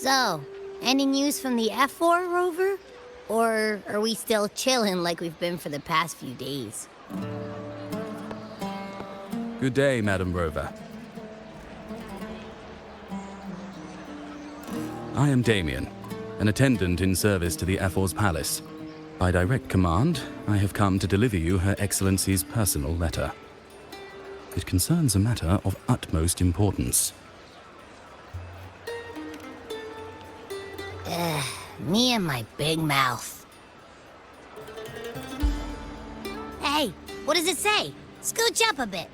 So, any news from the Efor rover? Or are we still chilling like we've been for the past few days? Good day, Madam Rover. I am Damien, an attendant in service to the Efor's palace. By direct command, I have come to deliver you Her Excellency's personal letter. It concerns a matter of utmost importance. Me and my big mouth. Hey, what does it say? Scooch up a bit.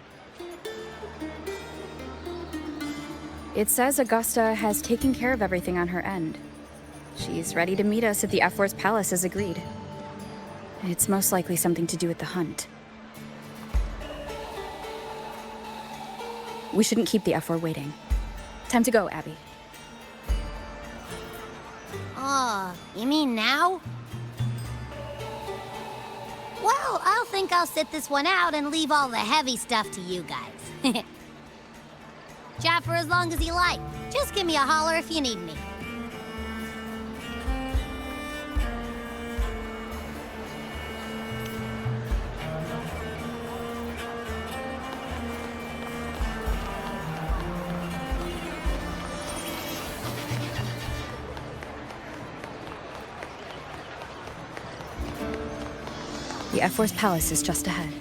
It says Augusta has taken care of everything on her end. She's ready to meet us at the Efor's palace as agreed. It's most likely something to do with the hunt. We shouldn't keep the Efor waiting. Time to go, Abby. You mean now? Well, I'll think I'll sit this one out and leave all the heavy stuff to you guys. Chat for as long as you like. Just give me a holler if you need me. The Efor's palace is just ahead.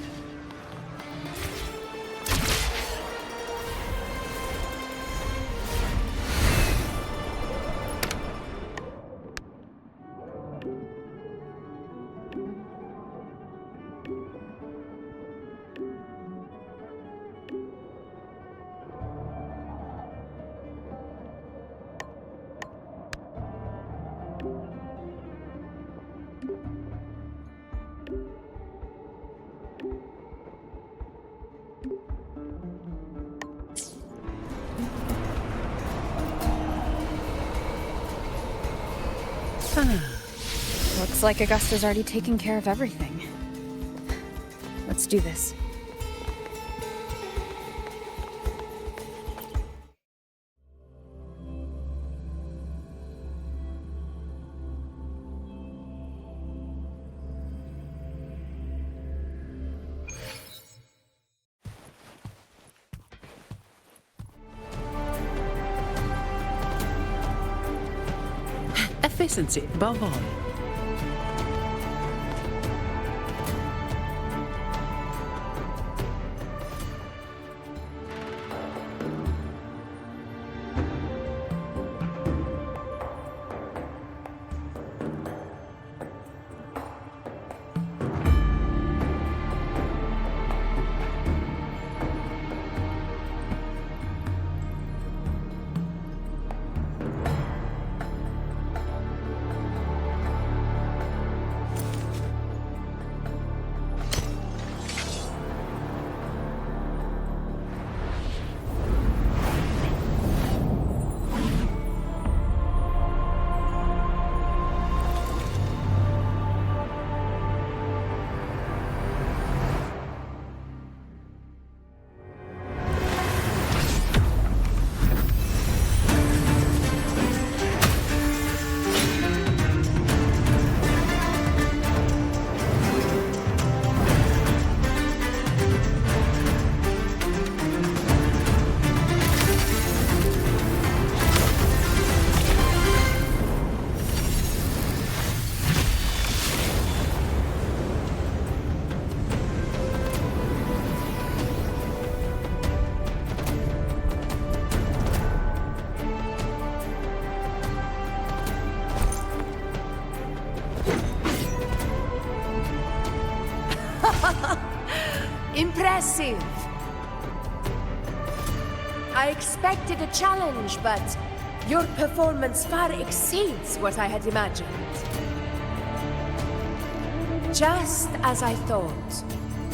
Looks like Augusta's already taken care of everything. Let's do this. Efficiency above all. Impressive! I expected a challenge, but your performance far exceeds what I had imagined. Just as I thought,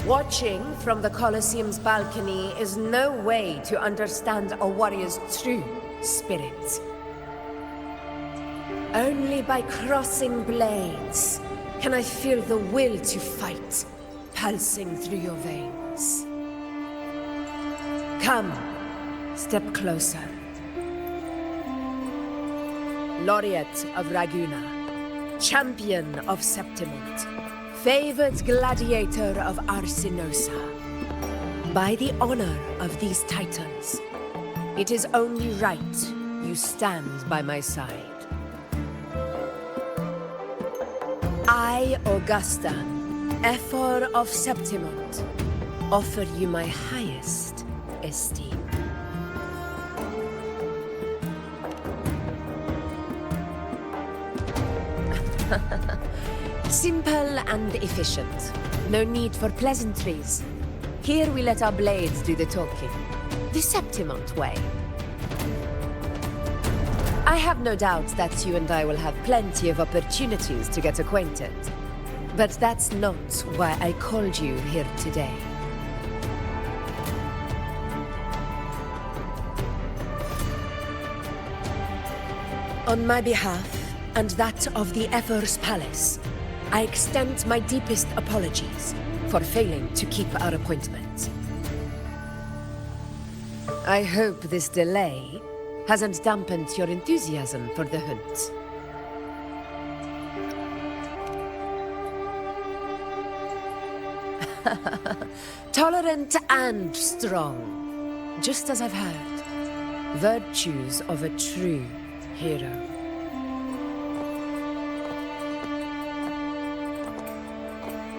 watching from the Colosseum's balcony is no way to understand a warrior's true spirit. Only by crossing blades can I feel the will to fight pulsing through your veins. Come, step closer. Laureate of Raguna, champion of Septimont, favored gladiator of Arsinosa. By the honor of these titans, it is only right you stand by my side. I, Augusta, Ephor of Septimont, offer you my highest esteem. Simple and efficient. No need for pleasantries. Here we let our blades do the talking. The Septimont way. I have no doubt that you and I will have plenty of opportunities to get acquainted. But that's not why I called you here today. On my behalf, and that of the Ephor's Palace, I extend my deepest apologies for failing to keep our appointment. I hope this delay hasn't dampened your enthusiasm for the hunt. Tolerant and strong, just as I've heard. Virtues of a true hero.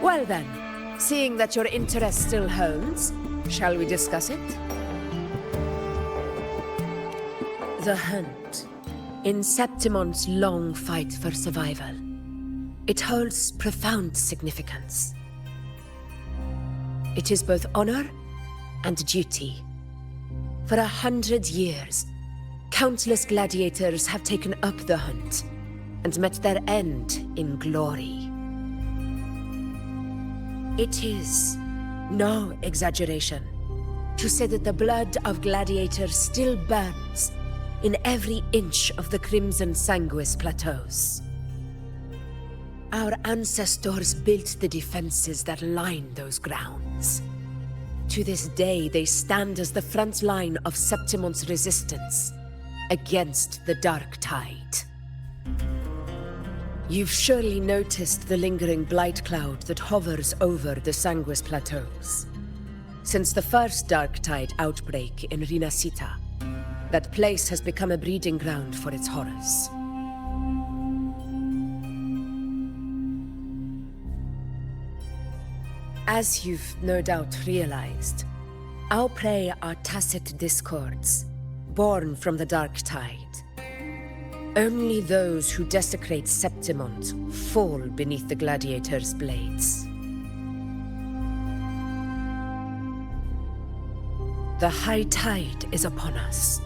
Well then, seeing that your interest still holds, shall we discuss it? The hunt. In Septimont's long fight for survival, it holds profound significance. It is both honor and duty. For 100 years, countless gladiators have taken up the hunt and met their end in glory. It is no exaggeration to say that the blood of gladiators still burns in every inch of the Crimson Sanguis plateaus. Our ancestors built the defenses that line those grounds. To this day, they stand as the front line of Septimont's resistance against the Dark Tide. You've surely noticed the lingering blight cloud that hovers over the Sanguis plateaus. Since the first Dark Tide outbreak in Rinaciты, that place has become a breeding ground for its horrors. As you've no doubt realized, our prey are tacit discords, born from the Dark Tide. Only those who desecrate Septimont fall beneath the gladiators' blades. The high tide is upon us,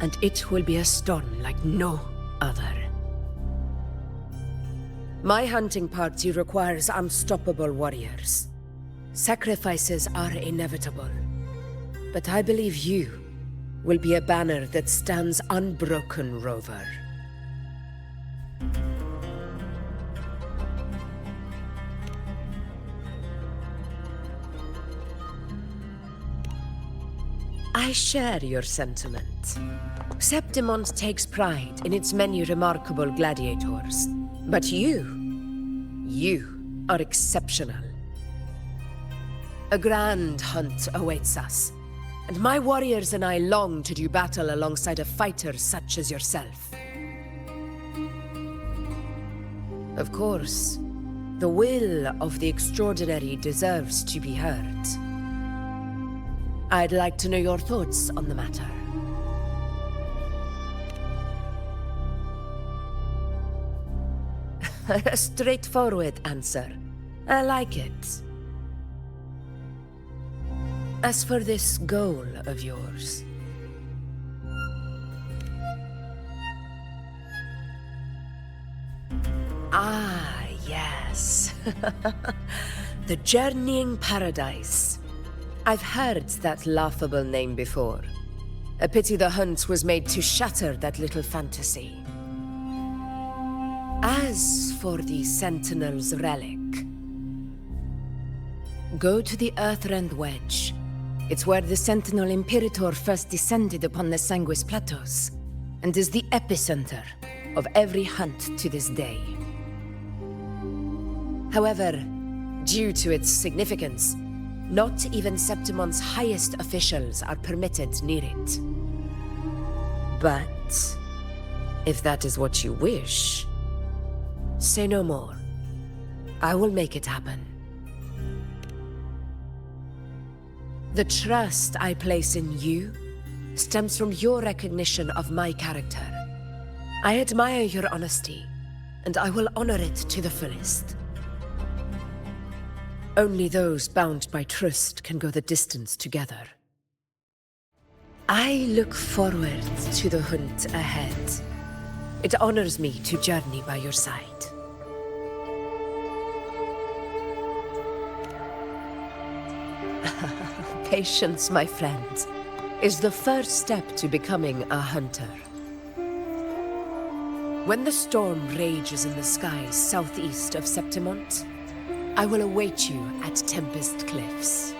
and it will be a storm like no other. My hunting party requires unstoppable warriors. Sacrifices are inevitable, but I believe you will be a banner that stands unbroken, Rover. I share your sentiment. Septimont takes pride in its many remarkable gladiators, but you are exceptional. A grand hunt awaits us, and my warriors and I long to do battle alongside a fighter such as yourself. Of course, the will of the extraordinary deserves to be heard. I'd like to know your thoughts on the matter. A straightforward answer. I like it. As for this goal of yours, yes. The Journeying Paradise. I've heard that laughable name before. A pity the hunt was made to shatter that little fantasy. As for the Sentinel's relic, go to the Earthrend Wedge. It's where the Sentinel Imperator first descended upon the Sanguis Plateaus, and is the epicenter of every hunt to this day. However, due to its significance, not even Septimon's highest officials are permitted near it. But if that is what you wish, say no more. I will make it happen. The trust I place in you stems from your recognition of my character. I admire your honesty, and I will honor it to the fullest. Only those bound by trust can go the distance together. I look forward to the hunt ahead. It honors me to journey by your side. Patience, my friend, is the first step to becoming a hunter. When the storm rages in the skies southeast of Septimont, I will await you at Tempest Cliffs.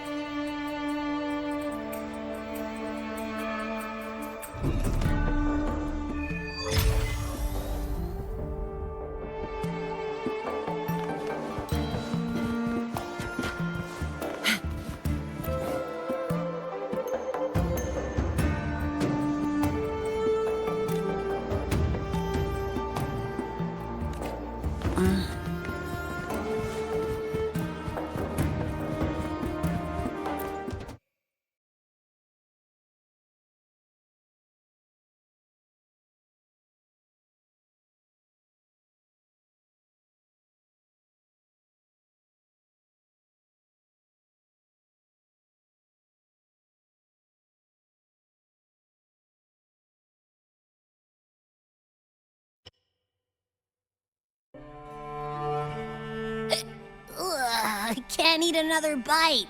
I can't eat another bite.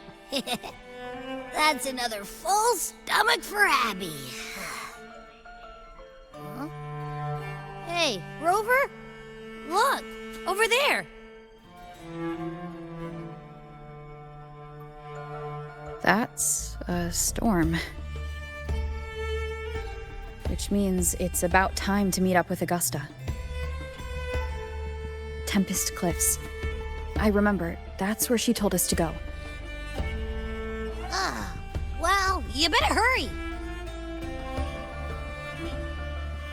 That's another full stomach for Abby. Huh? Hey, Rover? Look, over there. That's a storm. Which means it's about time to meet up with Augusta. Tempest Cliffs. I remember, that's where she told us to go. Well, you better hurry.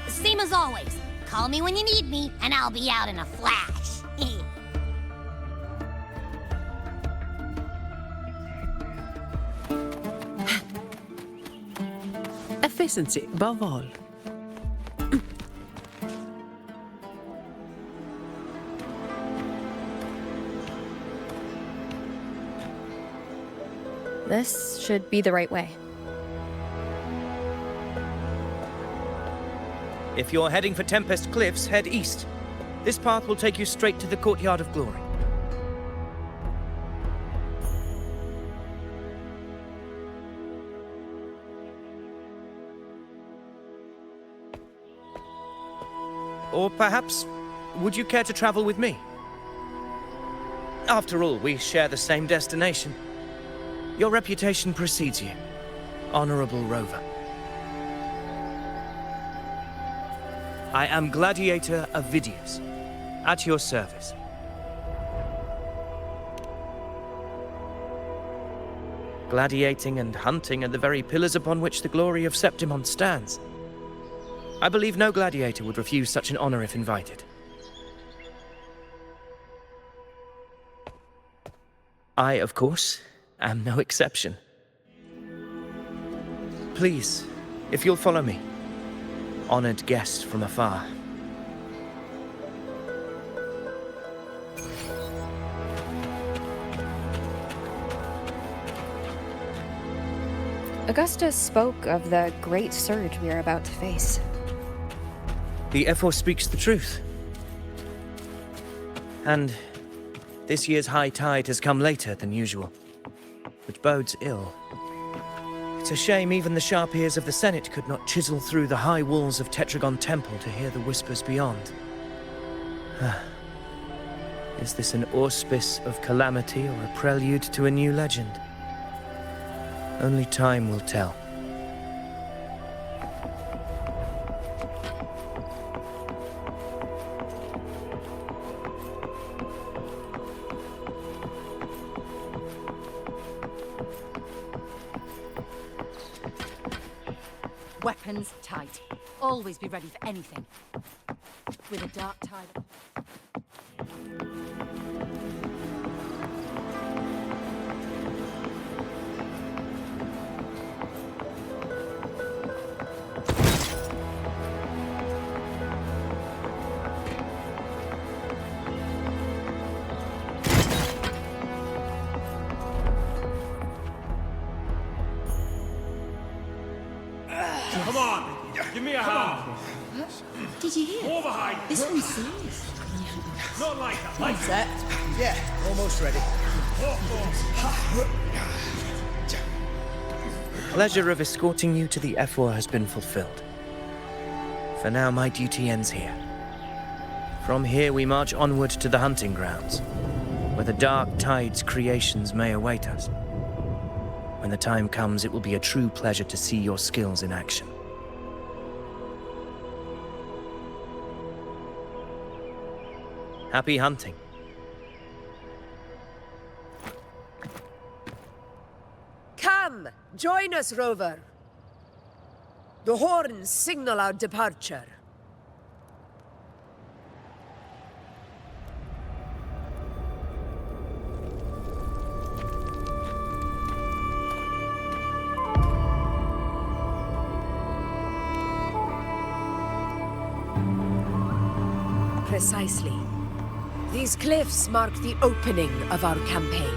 Same as always. Call me when you need me, and I'll be out in a flash. Efficiency above all. This should be the right way. If you're heading for Tempest Cliffs, head east. This path will take you straight to the Courtyard of Glory. Or perhaps, would you care to travel with me? After all, we share the same destination. Your reputation precedes you, Honorable Rover. I am Gladiator Avidius, at your service. Gladiating and hunting are the very pillars upon which the glory of Septimont stands. I believe no gladiator would refuse such an honor if invited. I, of course, am no exception. Please, if you'll follow me, honored guest from afar. Augusta spoke of the great surge we are about to face. The Efor speaks the truth. And this year's high tide has come later than usual, which bodes ill. It's a shame even the sharp ears of the Senate could not chisel through the high walls of Tetragon Temple to hear the whispers beyond. Is this an auspice of calamity or a prelude to a new legend? Only time will tell. Weapons tight. Always be ready for anything. With a dark tide. Come on, give me a hand. Did you hear? More behind. This one's serious. Not like that. Like Set. Yeah, almost ready. Pleasure of escorting you to the Efor has been fulfilled. For now, my duty ends here. From here, we march onward to the hunting grounds, where the dark tide's creations may await us. When the time comes, it will be a true pleasure to see your skills in action. Happy hunting. Come, join us, Rover. The horns signal our departure. Precisely. These cliffs mark the opening of our campaign.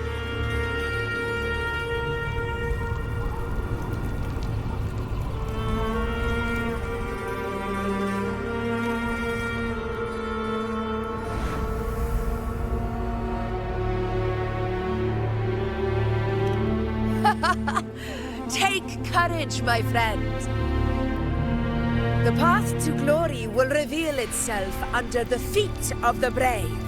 Take courage, my friend. The path to glory will reveal itself under the feet of the brave.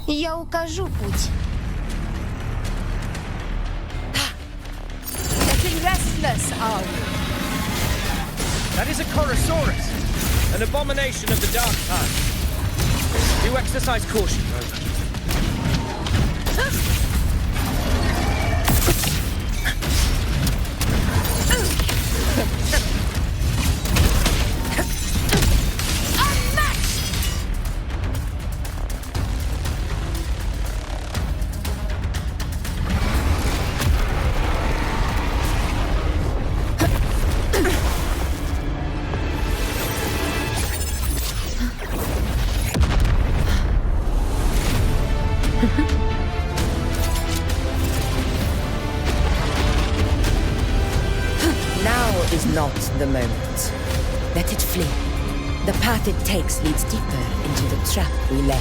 Я укажу путь. Getting restless, are we? That is a Chorosaurus, an abomination of the dark tide. Do exercise caution, Rover. is not the moment. Let it flee. The path it takes leads deeper into the trap we laid.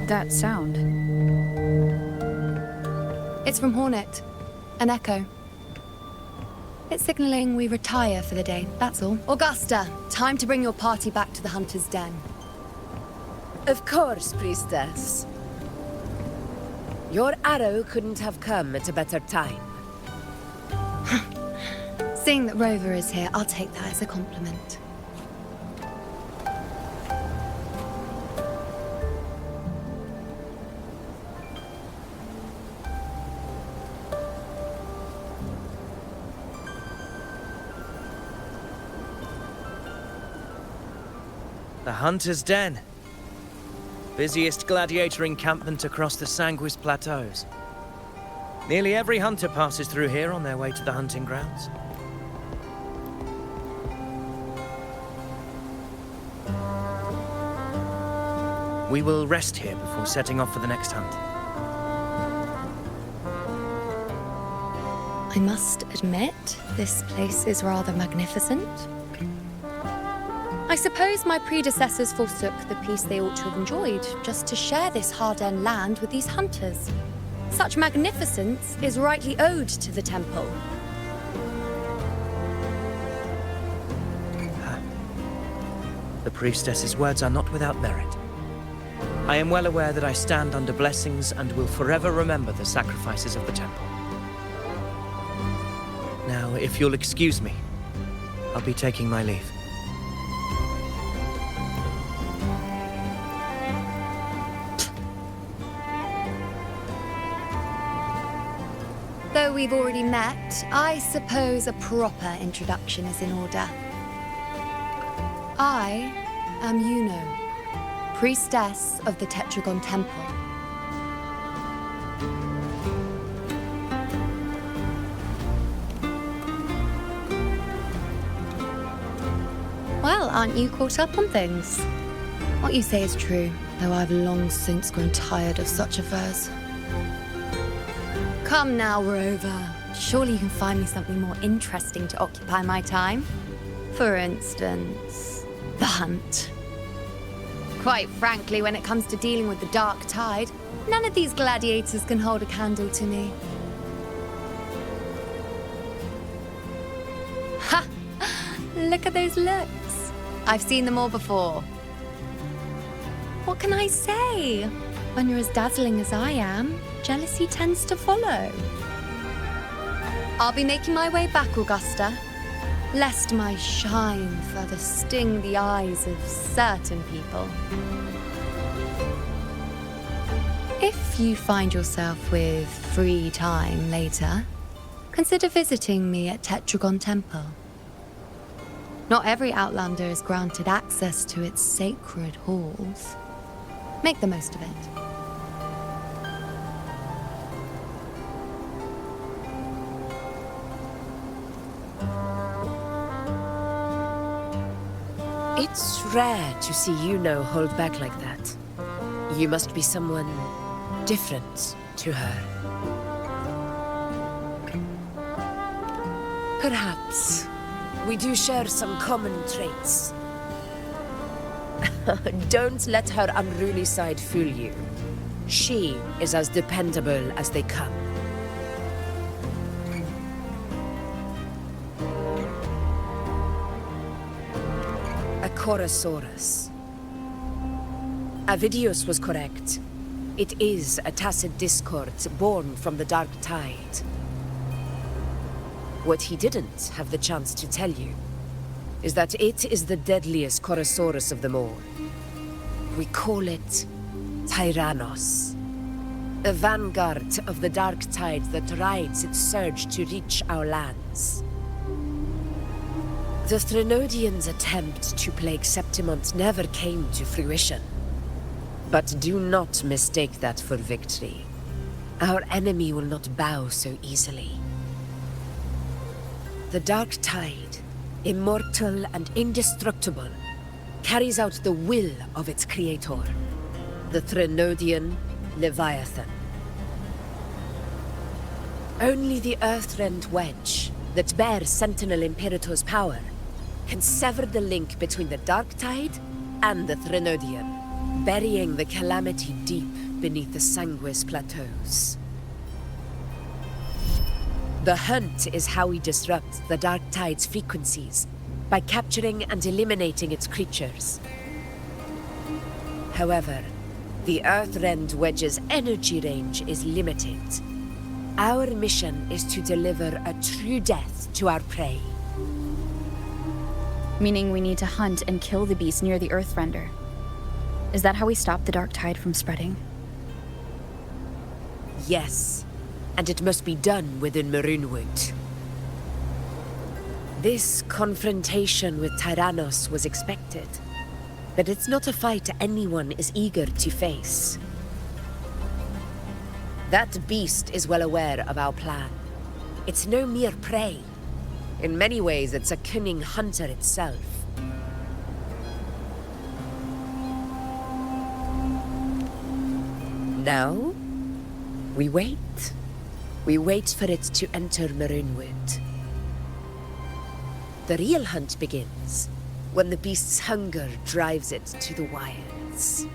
That sound. It's from Hornet. An echo. It's signaling we retire for the day, that's all. Augusta, time to bring your party back to the Hunter's Den. Of course, priestess. Your arrow couldn't have come at a better time. Seeing that Rover is here, I'll take that as a compliment. The Hunter's Den. Busiest gladiator encampment across the Sanguis Plateaus. Nearly every hunter passes through here on their way to the hunting grounds. We will rest here before setting off for the next hunt. I must admit, this place is rather magnificent. I suppose my predecessors forsook the peace they ought to have enjoyed just to share this hard-earned land with these hunters. Such magnificence is rightly owed to the temple. The priestess's words are not without merit. I am well aware that I stand under blessings and will forever remember the sacrifices of the temple. Now, if you'll excuse me, I'll be taking my leave. Though we've already met, I suppose a proper introduction is in order. I am Yuno, priestess of the Tetragon Temple. Well, aren't you caught up on things? What you say is true, though I've long since grown tired of such affairs. Come now, Rover. Surely you can find me something more interesting to occupy my time. For instance, the hunt. Quite frankly, when it comes to dealing with the dark tide, none of these gladiators can hold a candle to me. Ha! Look at those looks. I've seen them all before. What can I say? When you're as dazzling as I am, jealousy tends to follow. I'll be making my way back, Augusta, lest my shine further sting the eyes of certain people. If you find yourself with free time later, consider visiting me at Tetragon Temple. Not every Outlander is granted access to its sacred halls. Make the most of it. It's rare to see Yuno hold back like that. You must be someone different to her. Perhaps we do share some common traits. Don't let her unruly side fool you. She is as dependable as they come. A Chorosaurus. Avidius was correct. It is a tacit discord born from the dark tide. What he didn't have the chance to tell you is that it is the deadliest Chorosaurus of them all. We call it Tyrannos. A vanguard of the dark tide that rides its surge to reach our lands. The Threnodians' attempt to plague Septimont never came to fruition. But do not mistake that for victory. Our enemy will not bow so easily. The dark tide, immortal and indestructible, carries out the will of its creator. The Threnodian Leviathan. Only the Earthrend Wedge, that bears Sentinel Imperator's power, can sever the link between the Dark Tide and the Threnodian, burying the calamity deep beneath the Sanguis plateaus. The hunt is how we disrupt the Dark Tide's frequencies, by capturing and eliminating its creatures. However, the Earthrend Wedge's energy range is limited. Our mission is to deliver a true death to our prey. Meaning we need to hunt and kill the beast near the Earthrender. Is that how we stop the Dark Tide from spreading? Yes, and it must be done within Maroonwood. This confrontation with Tyrannos was expected, but it's not a fight anyone is eager to face. That beast is well aware of our plan. It's no mere prey. In many ways, it's a cunning hunter itself. Now, we wait. We wait for it to enter Maroonwood. The real hunt begins when the beast's hunger drives it to the wilds.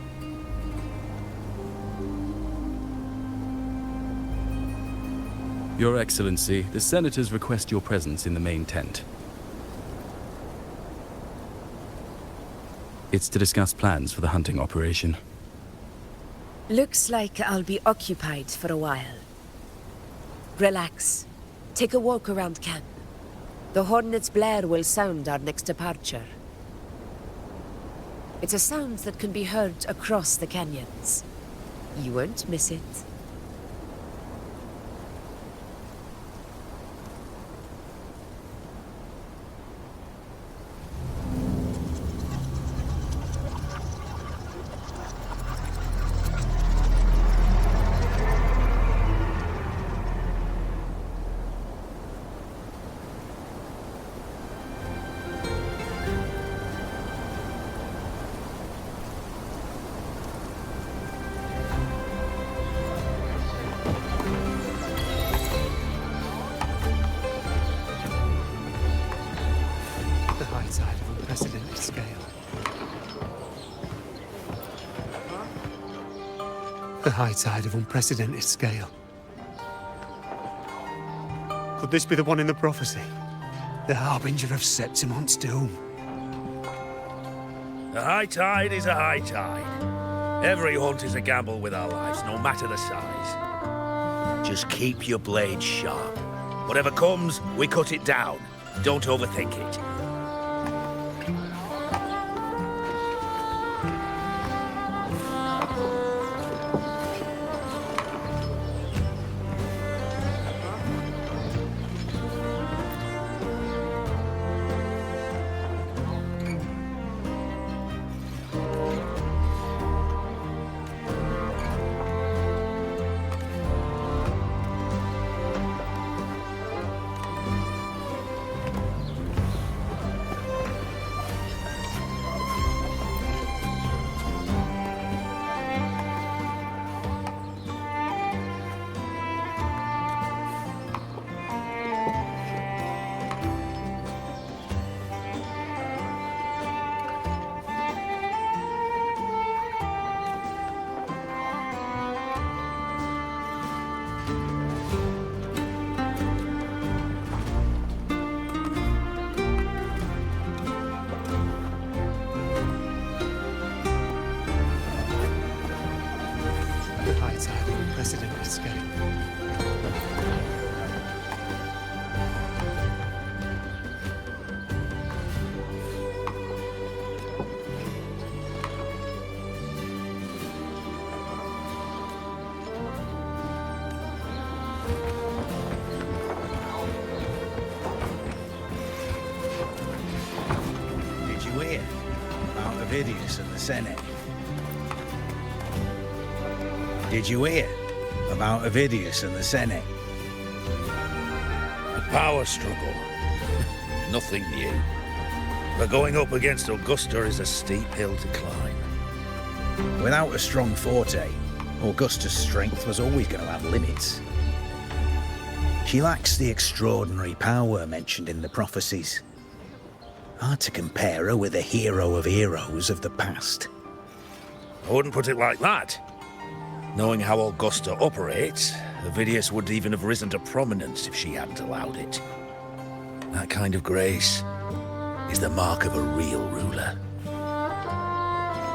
Your Excellency, the Senators request your presence in the main tent. It's to discuss plans for the hunting operation. Looks like I'll be occupied for a while. Relax. Take a walk around camp. The hornet's blare will sound our next departure. It's a sound that can be heard across the canyons. You won't miss it. The high tide of unprecedented scale. Could this be the one in the prophecy? The harbinger of Septimont's doom? A high tide is a high tide. Every hunt is a gamble with our lives, no matter the size. Just keep your blade sharp. Whatever comes, we cut it down. Don't overthink it. And the Senate. Did you hear about Avidius and the Senate? A power struggle. Nothing new. But going up against Augusta is a steep hill to climb. Without a strong forte, Augusta's strength was always going to have limits. She lacks the extraordinary power mentioned in the prophecies. Hard to compare her with a hero of heroes of the past. I wouldn't put it like that. Knowing how Augusta operates, Avidius would even have risen to prominence if she hadn't allowed it. That kind of grace is the mark of a real ruler.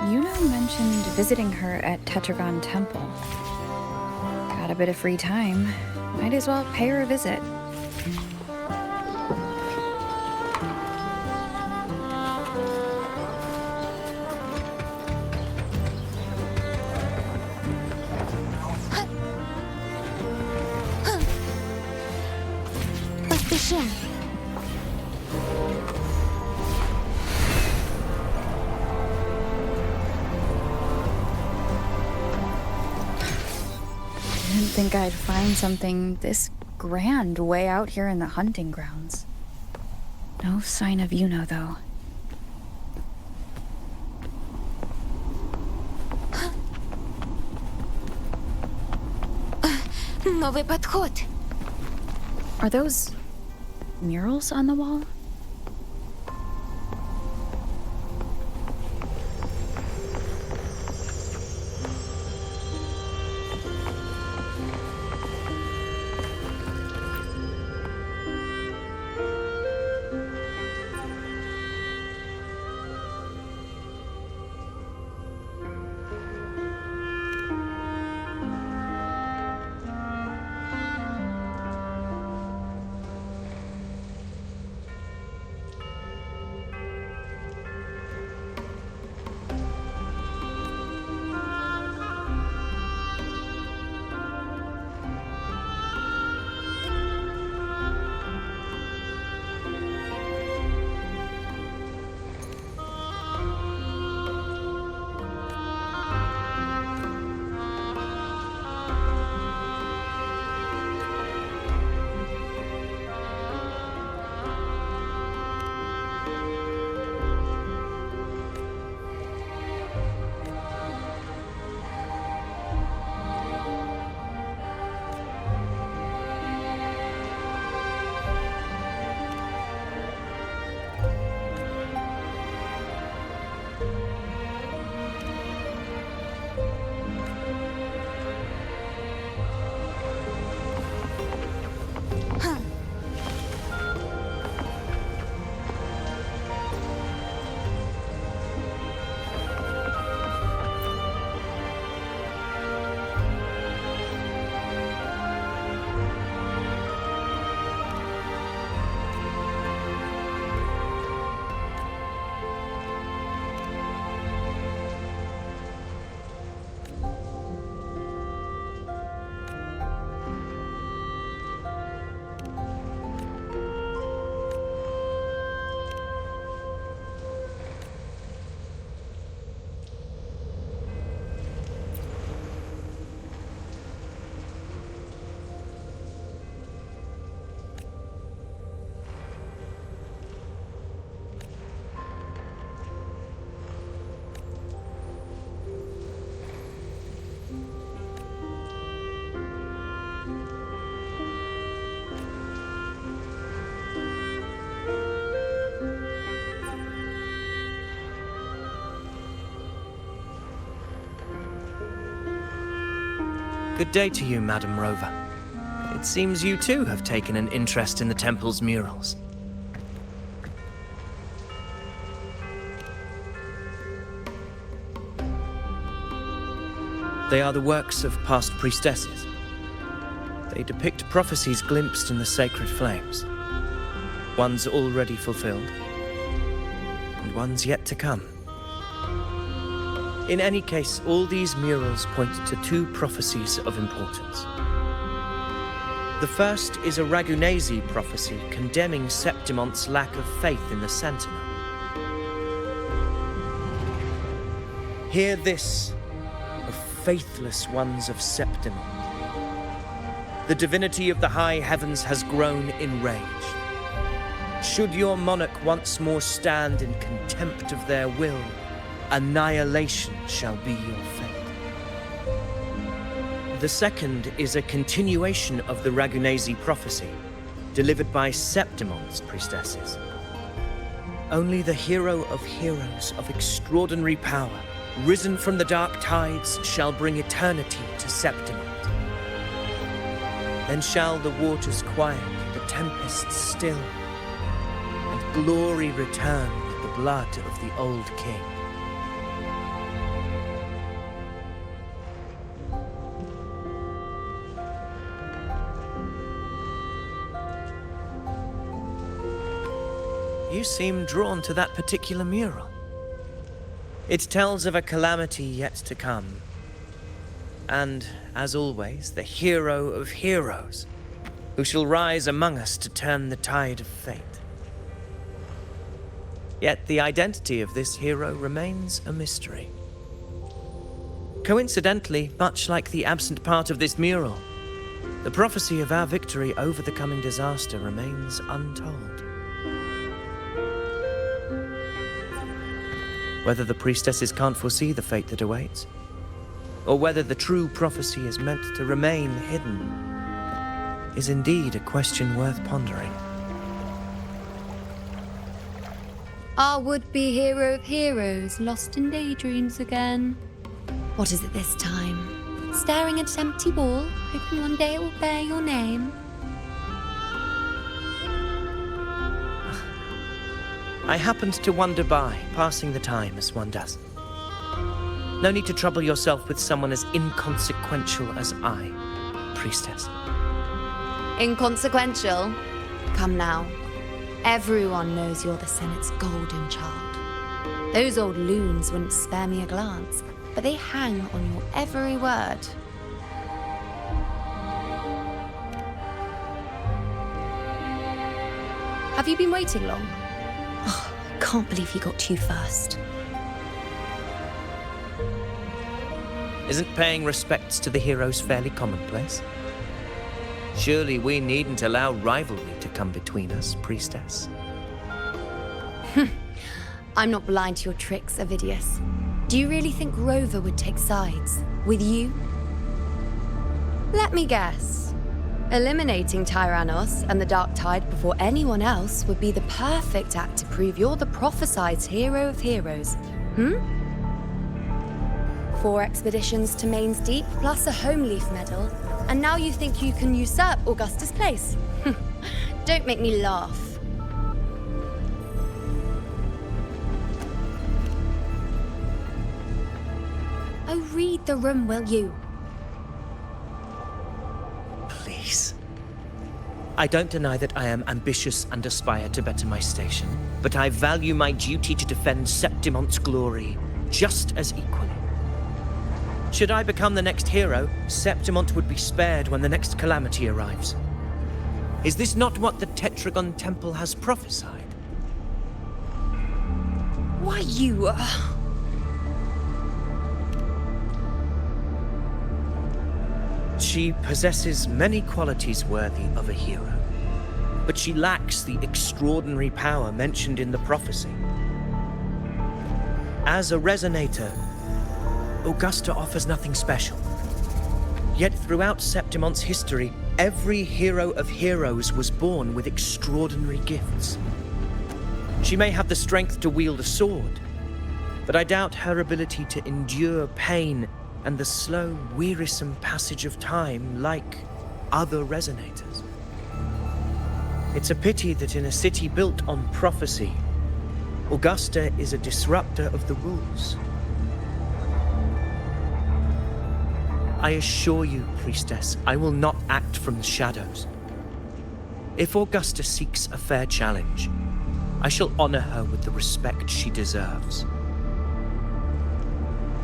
Yuno mentioned visiting her at Tetragon Temple. Got a bit of free time. Might as well pay her a visit. Поспешим. Didn't think I'd find something this grand way out here in the hunting grounds. No sign of Yuno, though. Новый подход. Are those murals on the wall? Good day to you, Madam Rover. It seems you too have taken an interest in the temple's murals. They are the works of past priestesses. They depict prophecies glimpsed in the sacred flames. Ones already fulfilled, and ones yet to come. In any case, all these murals point to two prophecies of importance. The first is a Ragunesi prophecy condemning Septimon's lack of faith in the Sentinel. Hear this, O faithless ones of Septimon. The divinity of the high heavens has grown enraged. Should your monarch once more stand in contempt of their will, annihilation shall be your fate. The second is a continuation of the Ragunesi prophecy, delivered by Septimon's priestesses. Only the hero of heroes of extraordinary power, risen from the dark tides, shall bring eternity to Septimont. Then shall the waters quiet, the tempests still, and glory return with the blood of the old king. You seem drawn to that particular mural. It tells of a calamity yet to come. And, as always, the hero of heroes, who shall rise among us to turn the tide of fate. Yet the identity of this hero remains a mystery. Coincidentally, much like the absent part of this mural, the prophecy of our victory over the coming disaster remains untold. Whether the priestesses can't foresee the fate that awaits, or whether the true prophecy is meant to remain hidden, is indeed a question worth pondering. Our would-be hero of heroes lost in daydreams again. What is it this time? Staring at an empty wall, hoping one day it will bear your name? I happened to wander by, passing the time as one does. No need to trouble yourself with someone as inconsequential as I, priestess. Inconsequential? Come now. Everyone knows you're the Senate's golden child. Those old loons wouldn't spare me a glance, but they hang on your every word. Have you been waiting long? Oh, I can't believe you got to you first. Isn't paying respects to the heroes fairly commonplace? Surely we needn't allow rivalry to come between us, priestess. I'm not blind to your tricks, Avidius. Do you really think Rover would take sides with you? Let me guess. Eliminating Tyrannos and the Dark Tide before anyone else would be the perfect act to prove you're the prophesied hero of heroes. 4 expeditions to Main's Deep, plus a Homeleaf medal, and now you think you can usurp Augusta's place? Don't make me laugh. Oh, read the room, will you? Please. I don't deny that I am ambitious and aspire to better my station, but I value my duty to defend Septimont's glory just as equally. Should I become the next hero, Septimont would be spared when the next calamity arrives. Is this not what the Tetragon Temple has prophesied? Why, you... She possesses many qualities worthy of a hero, but she lacks the extraordinary power mentioned in the prophecy. As a resonator, Augusta offers nothing special. Yet throughout Septimont's history, every hero of heroes was born with extraordinary gifts. She may have the strength to wield a sword, but I doubt her ability to endure pain and the slow, wearisome passage of time like other resonators. It's a pity that in a city built on prophecy, Augusta is a disruptor of the rules. I assure you, priestess, I will not act from the shadows. If Augusta seeks a fair challenge, I shall honor her with the respect she deserves.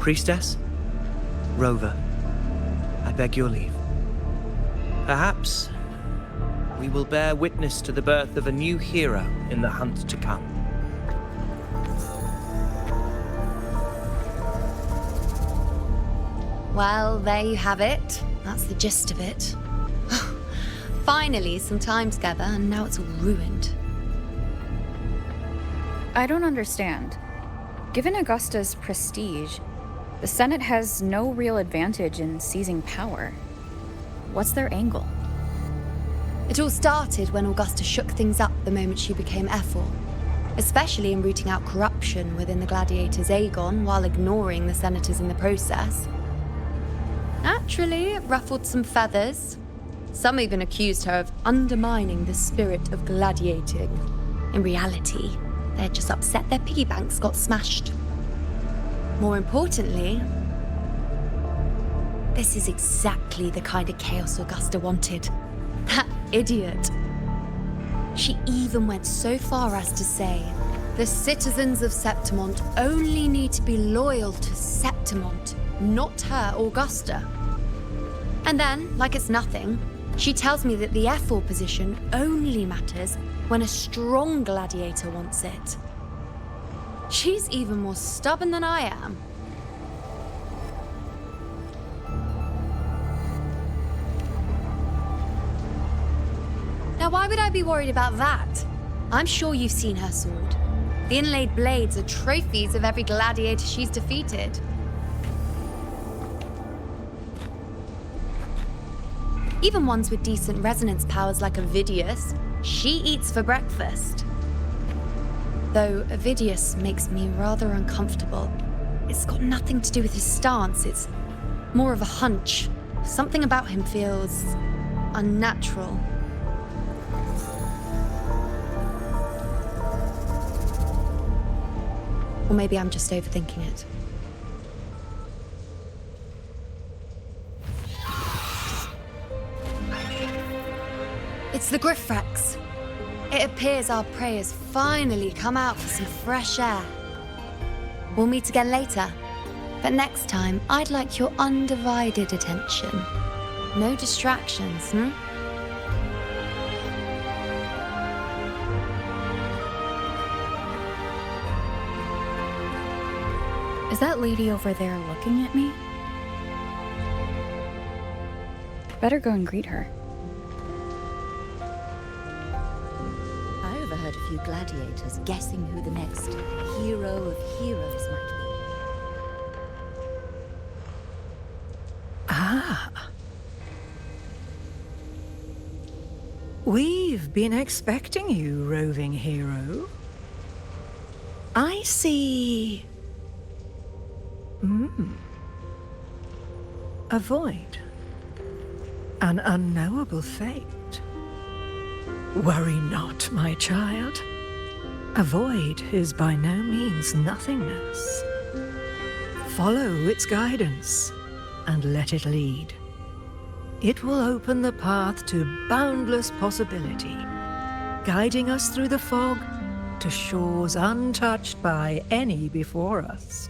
Priestess, Rover, I beg your leave. Perhaps we will bear witness to the birth of a new hero in the hunt to come. Well, there you have it. That's the gist of it. Finally, some time together, and now it's all ruined. I don't understand. Given Augusta's prestige, the Senate has no real advantage in seizing power. What's their angle? It all started when Augusta shook things up the moment she became Efor, especially in rooting out corruption within the gladiators' Aegon while ignoring the senators in the process. Naturally, it ruffled some feathers. Some even accused her of undermining the spirit of gladiating. In reality, they're just upset their piggy banks got smashed. More importantly, this is exactly the kind of chaos Augusta wanted. That idiot. She even went so far as to say, the citizens of Septimont only need to be loyal to Septimont, not her, Augusta. And then, like it's nothing, she tells me that the Efor position only matters when a strong gladiator wants it. She's even more stubborn than I am. Now, why would I be worried about that? I'm sure you've seen her sword. The inlaid blades are trophies of every gladiator she's defeated. Even ones with decent resonance powers like Ovidius, she eats for breakfast. Though Ovidius makes me rather uncomfortable. It's got nothing to do with his stance, it's more of a hunch. Something about him feels unnatural. Or maybe I'm just overthinking it. It's the Griffrex. It appears our prey has finally come out for some fresh air. We'll meet again later. But next time, I'd like your undivided attention. No distractions, Is that lady over there looking at me? Better go and greet her. I overheard a few gladiators guessing who the next hero of heroes might be. Ah. We've been expecting you, roving hero. I see... A void. An unknowable fate. Worry not, my child. A void is by no means nothingness. Follow its guidance and let it lead. It will open the path to boundless possibility, guiding us through the fog to shores untouched by any before us.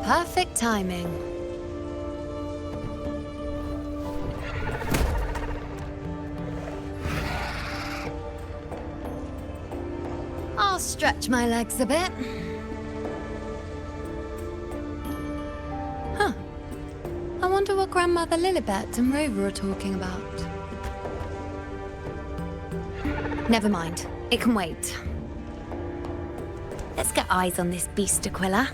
Perfect timing. I'll stretch my legs a bit. Huh. I wonder what Grandmother Lilibet and Rover are talking about. Never mind. It can wait. Let's get eyes on this beast Aquila.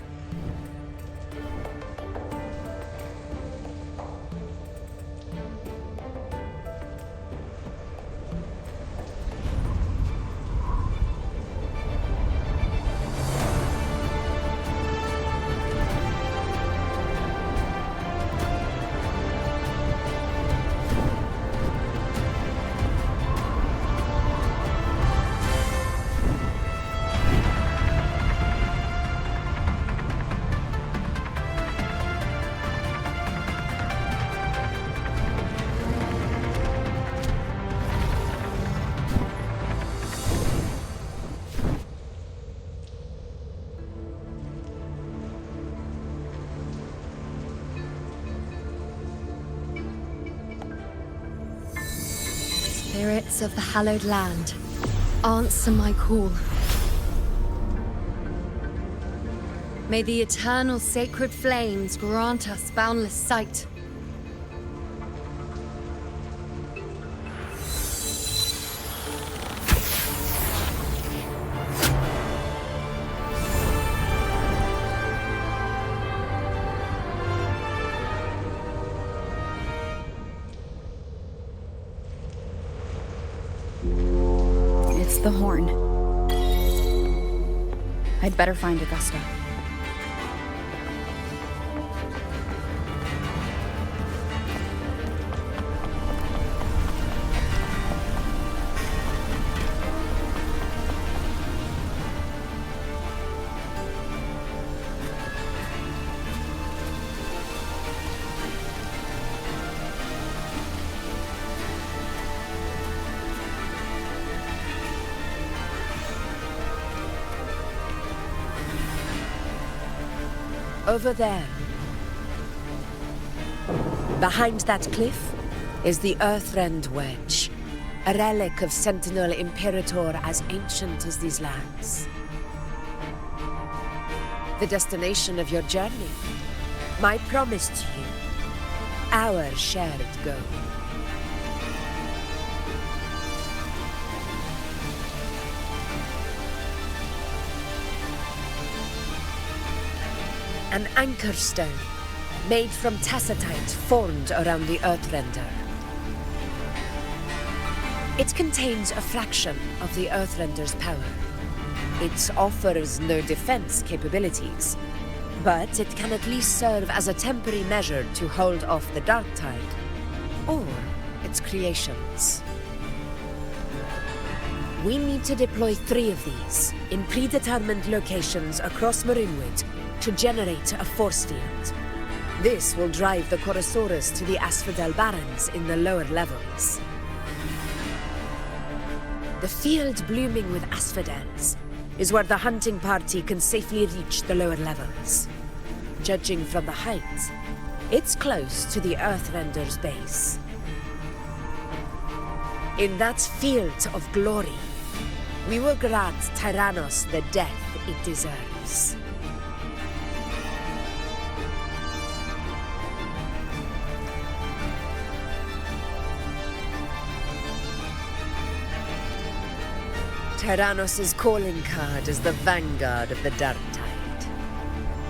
Spirits of the hallowed land, answer my call. May the eternal sacred flames grant us boundless sight. It's the horn. I'd better find Augusta. Over there, behind that cliff, is the Earthrend Wedge, a relic of Sentinel Imperator as ancient as these lands. The destination of your journey, my promise to you, our shared goal. An anchor stone, made from tacitite formed around the Earthrender. It contains a fraction of the Earthrender's power. It offers no defense capabilities, but it can at least serve as a temporary measure to hold off the dark tide, or its creations. We need to deploy 3 of these in predetermined locations across Marinwood to generate a force field. This will drive the Chorosaurus to the Asphodel Barrens in the lower levels. The field blooming with asphodels is where the hunting party can safely reach the lower levels. Judging from the height, it's close to the Earthrender's base. In that field of glory, we will grant Tyrannos the death it deserves. Tyrannos' calling card is the vanguard of the dark tide.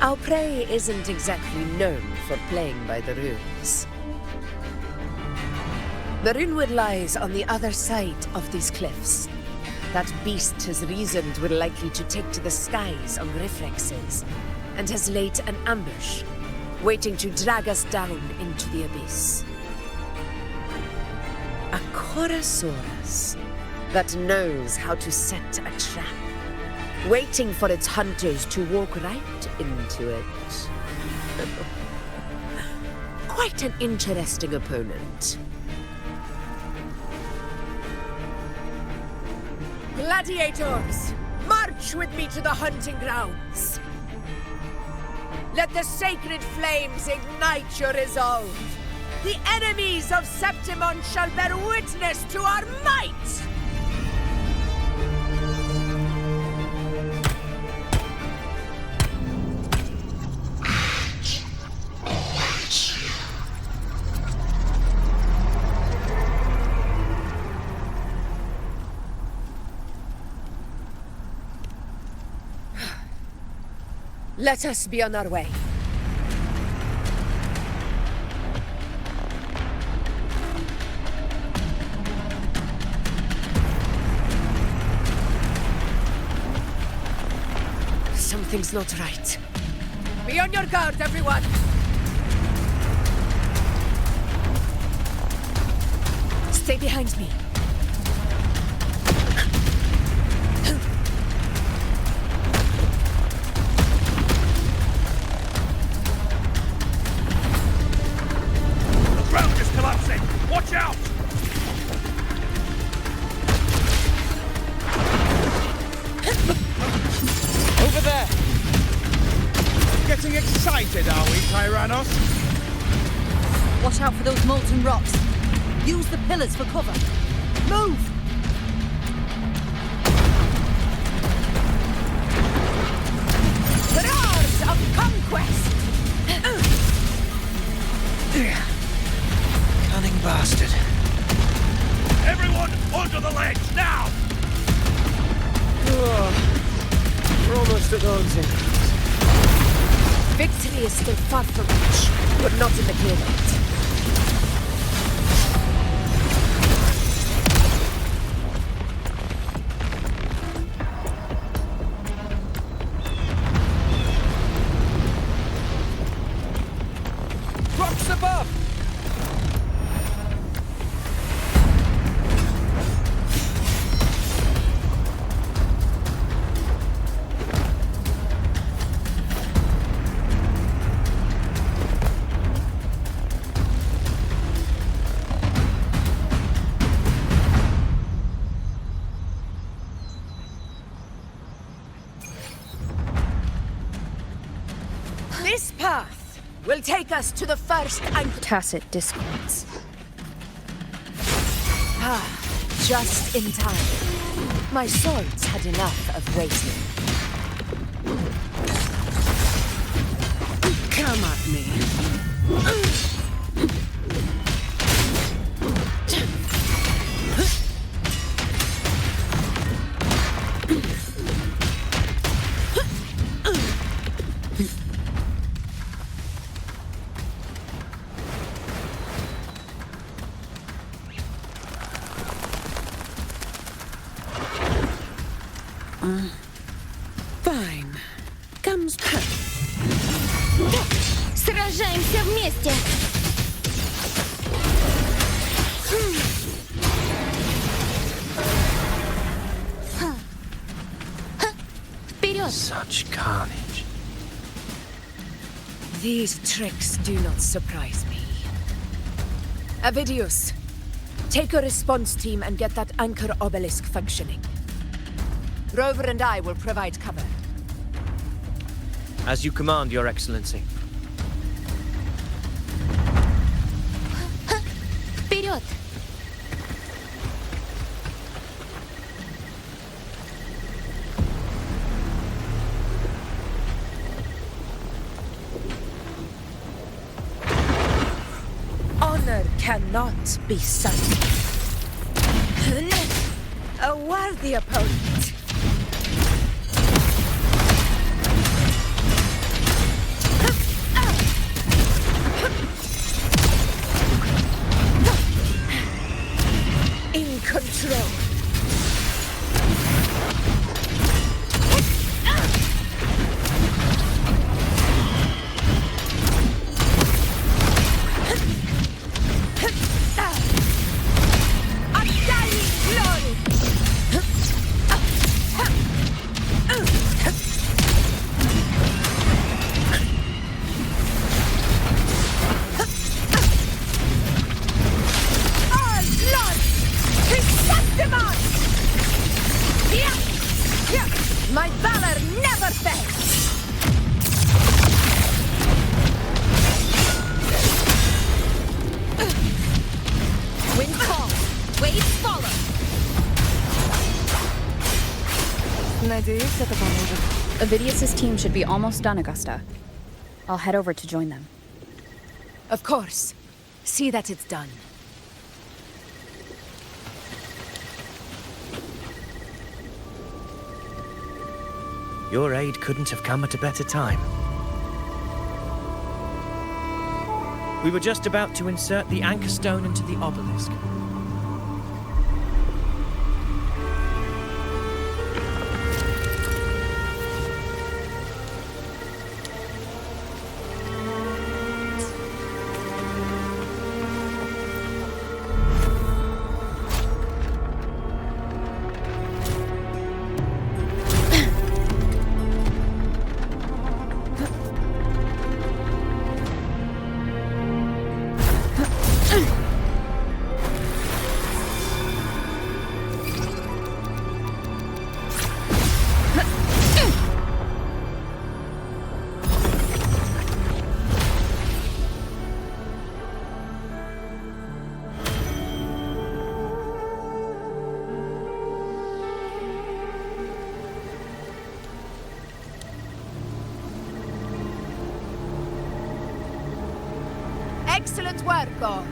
Our prey isn't exactly known for playing by the rules. Marinwood lies on the other side of these cliffs. That beast has reasoned we're likely to take to the skies on reflexes, and has laid an ambush, waiting to drag us down into the abyss. A Chorosaurus that knows how to set a trap, waiting for its hunters to walk right into it. Quite an interesting opponent. Gladiators, march with me to the hunting grounds. Let the sacred flames ignite your resolve. The enemies of Septimon shall bear witness to our might! Let us be on our way. Something's not right. Be on your guard, everyone! Stay behind me. Watch out! Over there! Getting excited, are we, Tyrannos? Watch out for those molten rocks. Use the pillars for cover. Move! The roars of Amongst the thorns and Victory is still far from reach, but not in the clear light. Rocks above! This path will take us to the first anchor. Tacit discords. Just in time. My swords had enough of waiting. Come at me. Fine. Comes Сражаемся вместе! Вперед! such carnage. These tricks do not surprise me. Avidius, take a response team and get that anchor obelisk functioning. Rover and I will provide cover. As you command, Your Excellency. Вперед! Honor cannot be sudden. A worthy opponent. In control. My valor never fails! Wind calls, waves follow! Надеюсь, это поможет. Avidius's team should be almost done, Augusta. I'll head over to join them. Of course. See that it's done. Your aid couldn't have come at a better time. We were just about to insert the anchor stone into the obelisk. Excellent work, all.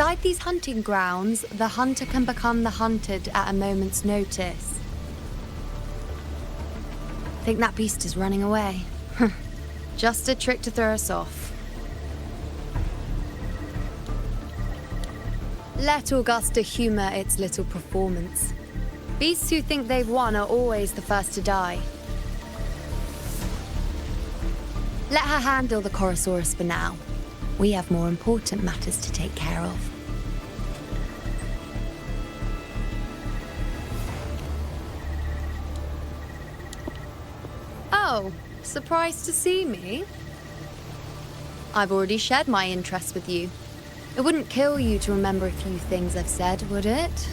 Inside these hunting grounds, the hunter can become the hunted at a moment's notice. Think that beast is running away? Just a trick to throw us off. Let Augusta humor its little performance. Beasts who think they've won are always the first to die. Let her handle the Chorosaurus for now. We have more important matters to take care of. Oh, surprised to see me? I've already shared my interest with you. It wouldn't kill you to remember a few things I've said, would it?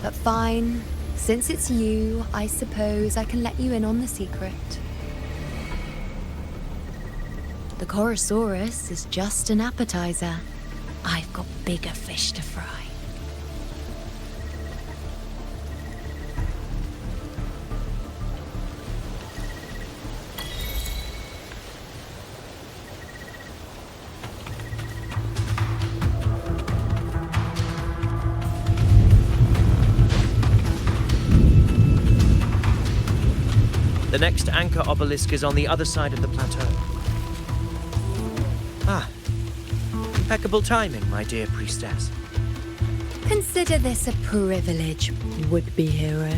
But fine. Since it's you, I suppose I can let you in on the secret. The Chorosaurus is just an appetizer. I've got bigger fish to fry. The next anchor obelisk is on the other side of the plateau. Ah, impeccable timing, my dear priestess. Consider this a privilege, would-be hero.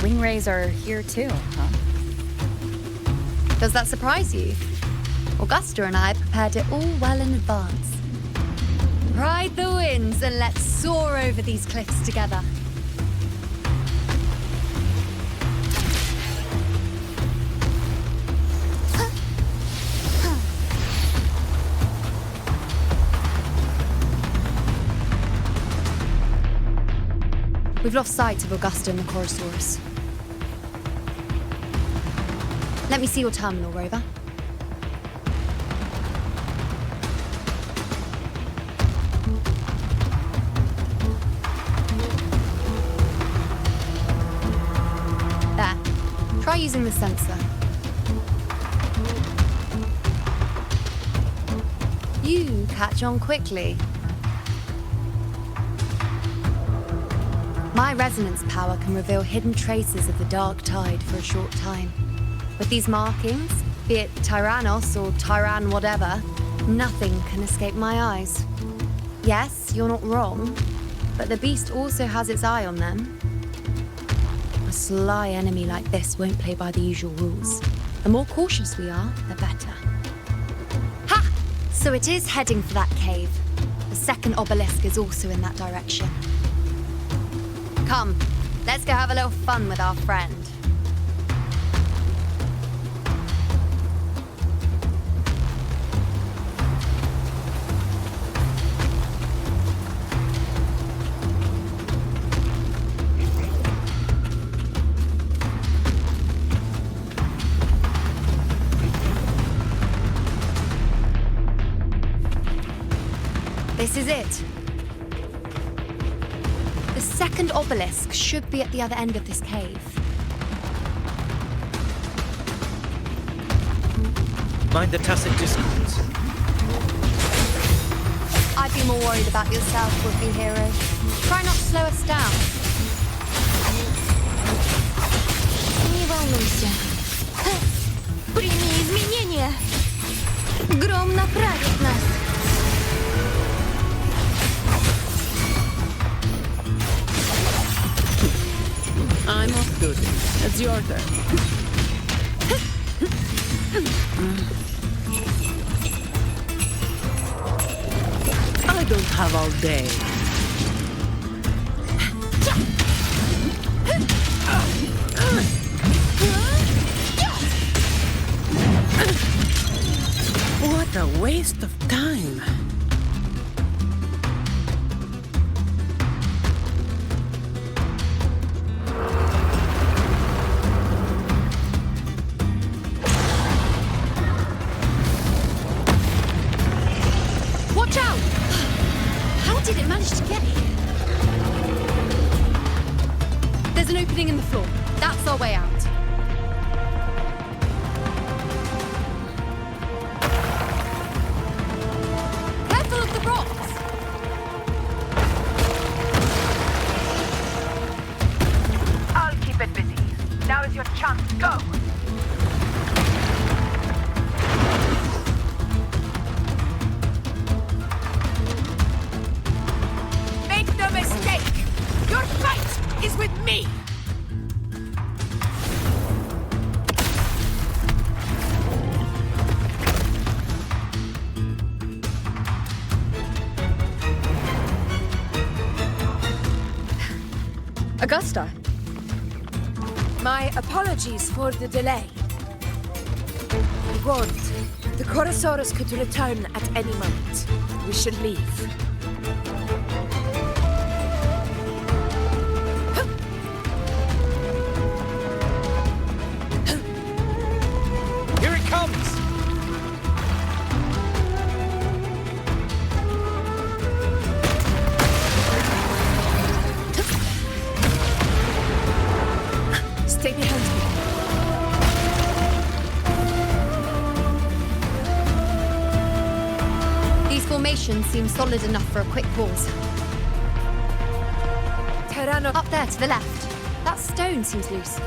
Ringwrays are here too, huh? Does that surprise you? Augusta and I prepared it all well in advance. Ride the winds and let's soar over these cliffs together. We've lost sight of Augusta and the Chorosaurus. Let me see your terminal, Rover. There. Try using the sensor. You catch on quickly. My resonance power can reveal hidden traces of the dark tide for a short time. With these markings, be it Tyrannos or Tyran whatever, nothing can escape my eyes. Yes, you're not wrong, but the beast also has its eye on them. A sly enemy like this won't play by the usual rules. The more cautious we are, the better. Ha! So it is heading for that cave. The second obelisk is also in that direction. Come, let's go have a little fun with our friend. This is it. The second obelisk should be at the other end of this cave. Mind the tacit discords. I'd be more worried about yourself, would-be hero. Try not to slow us down. Не волнуйся. Прими изменения. Гром направит нас. I'm off duty. It's your turn. I don't have all day. What a waste of time. Did it manage to get here? There's an opening opening in the floor. That's our way out. Careful of the rocks! I'll keep it busy. Now is your chance. Go! Make no mistake! Your fight is with me! Augusta. My apologies for the delay. Warned, the Chorosaurus could return at any moment. We should leave. Here it comes! Stay behind me. These formations seem solid enough for a quick pause. Tyranno... Up there to the left. That stone seems loose.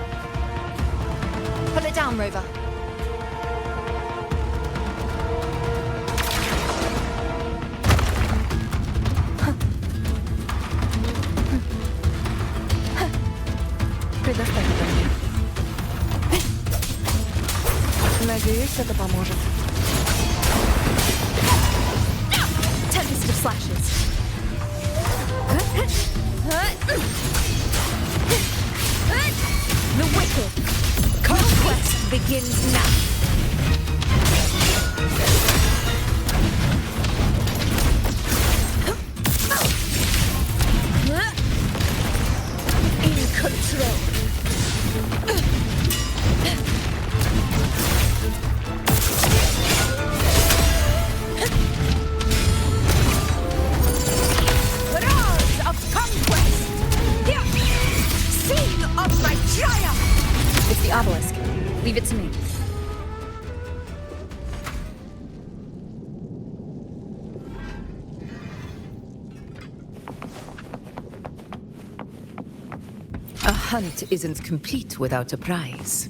Pull it down, Rover. Предоставь это мне. Надеюсь, это поможет. Tempest of slashes. The wicked conquest begins now. In control. Roars of conquest. Scene of my triumph. It's the obelisk. Leave it to me. A hunt isn't complete without a prize.